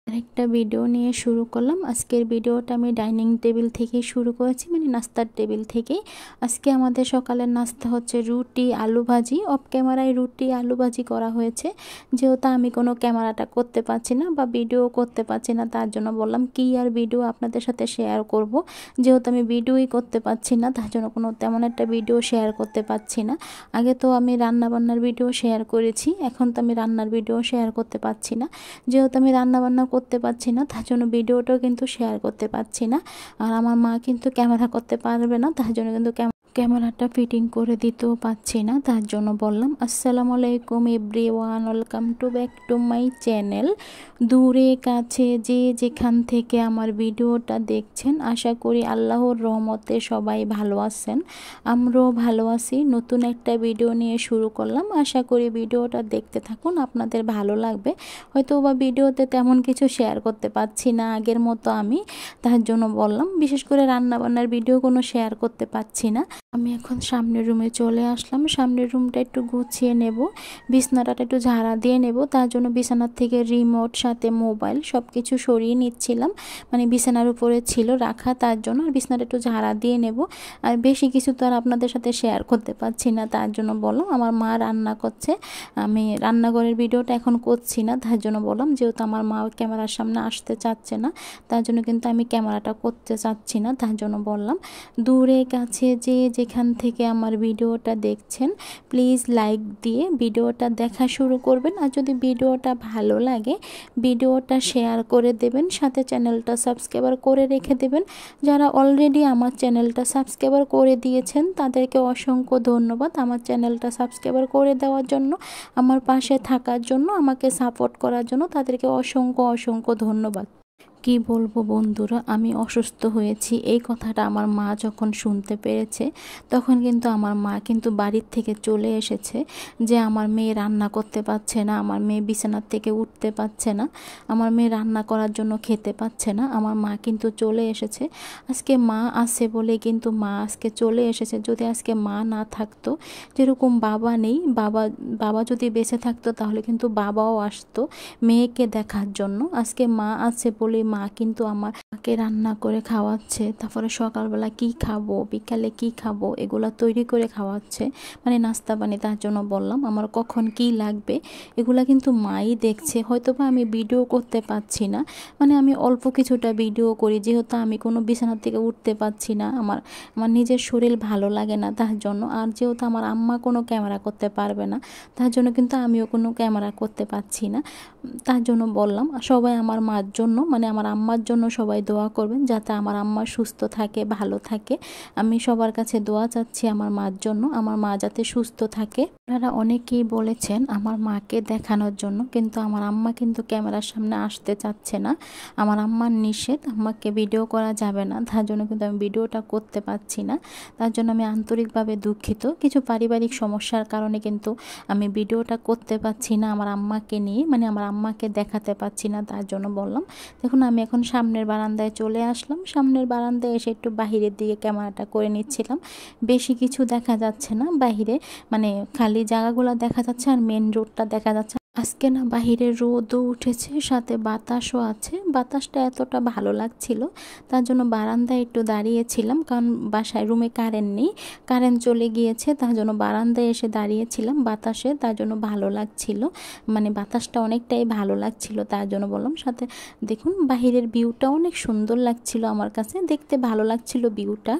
আরেকটা ভিডিও নিয়ে শুরু করলাম। আজকের ভিডিওটা আমি ডাইনিং টেবিল থেকেই শুরু করেছি, মানে নাস্তার টেবিল থেকেই। আজকে আমাদের সকালের নাস্তা হচ্ছে রুটি আলু ভাজি। অফ ক্যামেরায় রুটি আলু ভাজি করা হয়েছে, যেহেতু আমি কোনো ক্যামেরাটা করতে পারছি না বা ভিডিও করতে পারছি না, তার জন্য বললাম কি আর ভিডিও আপনাদের সাথে শেয়ার করব। যেহেতু আমি ভিডিওই করতে পারছি না, তার জন্য কোনো তেমন একটা ভিডিও শেয়ার করতে পারছি না। আগে তো আমি রান্নাবান্নার ভিডিও শেয়ার করেছি, এখন তো আমি রান্নার ভিডিও শেয়ার করতে পারছি না। যেহেতু আমি রান্নাবান্না করতে পারছি না, তার জন্য ভিডিওটাও কিন্তু শেয়ার করতে পারছি না। আর আমার মা কিন্তু ক্যামেরা করতে পারবে না, তার জন্য কিন্তু ক্যামেরাটা ফিটিং করে দিতেও পাচ্ছি না। তার জন্য বললাম আসসালামু আলাইকুম everyone, welcome to back to my channel. দূরে কাছে যে যেখান থেকে আমার ভিডিওটা দেখছেন, আশা করি আল্লাহর রহমতে সবাই ভালো আছেন, আমরাও ভালো আছি। নতুন একটা ভিডিও নিয়ে শুরু করলাম, আশা করি ভিডিওটা দেখতে থাকুন, আপনাদের ভালো লাগবে। হয়তো বা ভিডিওতে তেমন কিছু শেয়ার করতে পারছি না আগের মতো আমি, তার জন্য বললাম। বিশেষ করে রান্নাবান্নার ভিডিও কোনো শেয়ার করতে পারছি না। আমি এখন সামনের রুমে চলে আসলাম। সামনের রুমটা একটু গুছিয়ে নেব, বিছানাটা একটু ঝাড়া দিয়ে নেব। তার জন্য বিছানার থেকে রিমোট সাথে মোবাইল সব কিছু সরিয়ে নিচ্ছিলাম, মানে বিছানার উপরে ছিল রাখা, তার জন্য। আর বিছানাটা একটু ঝাড়া দিয়ে নেব। আর বেশি কিছু তো আর আপনাদের সাথে শেয়ার করতে পারছি না, তার জন্য বললাম। আমার মা রান্না করছে, আমি রান্নাঘরের ভিডিওটা এখন করছি না, তার জন্য বললাম। যেহেতু আমার মা ক্যামেরার সামনে আসতে চাচ্ছে না, তার জন্য কিন্তু আমি ক্যামেরাটা করতে চাচ্ছি না, তার জন্য বললাম। দূরে কাছে যে যেখান থেকে আমার ভিডিওটা দেখছেন, প্লিজ লাইক দিয়ে ভিডিওটা দেখা শুরু করবেন। আর যদি ভিডিওটা ভালো লাগে, ভিডিওটা শেয়ার করে দেবেন, সাথে চ্যানেলটা সাবস্ক্রাইবার করে রেখে দেবেন। যারা অলরেডি আমার চ্যানেলটা সাবস্ক্রাইবার করে দিয়েছেন, তাদেরকে অসংখ্য ধন্যবাদ আমার চ্যানেলটা সাবস্ক্রাইবার করে দেওয়ার জন্য, আমার পাশে থাকার জন্য, আমাকে সাপোর্ট করার জন্য। তাদেরকে অসংখ্য অসংখ্য ধন্যবাদ। কি বলবো বন্ধুরা, আমি অসুস্থ হয়েছি এই কথাটা আমার মা যখন শুনতে পেরেছে, তখন কিন্তু আমার মা কিন্তু বাড়ির থেকে চলে এসেছে, যে আমার মেয়ে রান্না করতে পারছে না, আমার মেয়ে বিছানার থেকে উঠতে পারছে না, আমার মেয়ে রান্না করার জন্য খেতে পাচ্ছে না। আমার মা কিন্তু চলে এসেছে। আজকে মা আছে বলে কিন্তু মা আজকে চলে এসেছে। যদি আজকে মা না থাকতো, যেরকম বাবা নেই, বাবা যদি বেঁচে থাকতো, তাহলে কিন্তু বাবাও আসতো মেয়েকে দেখার জন্য। আজকে মা আছে বলে মা কিন্তু আমাকে রান্না করে খাওয়াচ্ছে, তারপরে সকালবেলা কি খাবো, বিকালে কি খাবো, এগুলা তৈরি করে খাওয়াচ্ছে, মানে নাস্তা পানি। তার জন্য বললাম আমার কখন কি লাগবে এগুলা কিন্তু মাই দেখছে। হয়তো বা আমি ভিডিও করতে পারছি না, মানে আমি অল্প কিছুটা ভিডিও করি, যেহেতু আমি কোনো বিছানার থেকে উঠতে পারছি না, আমার নিজের শরীর ভালো লাগে না, তার জন্য। আর যেহেতু আমার আম্মা কোনো ক্যামেরা করতে পারবে না, তার জন্য কিন্তু আমিও কোনো ক্যামেরা করতে পারছি না। তার জন্য বললাম সবাই আমার মার জন্য, মানে আমার আম্মার জন্য সবাই দোয়া করবেন, যাতে আমার আম্মা সুস্থ থাকে, ভালো থাকে। আমি সবার কাছে দোয়া চাচ্ছি আমার মার জন্য, আমার মা যাতে সুস্থ থাকে। আপনারা অনেকেই বলেছেন আমার মাকে দেখানোর জন্য, কিন্তু আমার আম্মা কিন্তু ক্যামেরার সামনে আসতে চাচ্ছে না। আমার আম্মার নিষেধ, আম্মাকে ভিডিও করা যাবে না, তার জন্য কিন্তু আমি ভিডিওটা করতে পারছি না। তার জন্য আমি আন্তরিকভাবে দুঃখিত। কিছু পারিবারিক সমস্যার কারণে কিন্তু আমি ভিডিওটা করতে পারছি না আমার আম্মাকে নিয়ে, মানে আমার আম্মাকে দেখাতে পাচ্ছি না, তার জন্য বললাম। দেখুন আমি এখন সামনের বারান্দায় চলে আসলাম। সামনের বারান্দায় এসে একটু বাহিরের দিকে ক্যামেরাটা করে নিচ্ছিলাম। বেশি কিছু দেখা যাচ্ছে না বাহিরে, মানে খালি জায়গাগুলো দেখা যাচ্ছে আর মেন রোডটা দেখা যাচ্ছে। আজকে না বাহিরে রোদও উঠেছে, সাথে বাতাসও আছে। বাতাসটা এতটা ভালো লাগছিল, তার জন্য বারান্দায় একটু দাঁড়িয়েছিলাম, কারণ বাসায় রুমে কারেন্ট নেই, কারেন্ট চলে গিয়েছে, তার জন্য বারান্দায় এসে দাঁড়িয়েছিলাম বাতাসে, তার জন্য ভালো লাগছিল, মানে বাতাসটা অনেকটাই ভালো লাগছিল, তার জন্য বললাম। সাথে দেখুন বাহিরের ভিউটা অনেক সুন্দর লাগছিল, আমার কাছে দেখতে ভালো লাগছিল ভিউটা।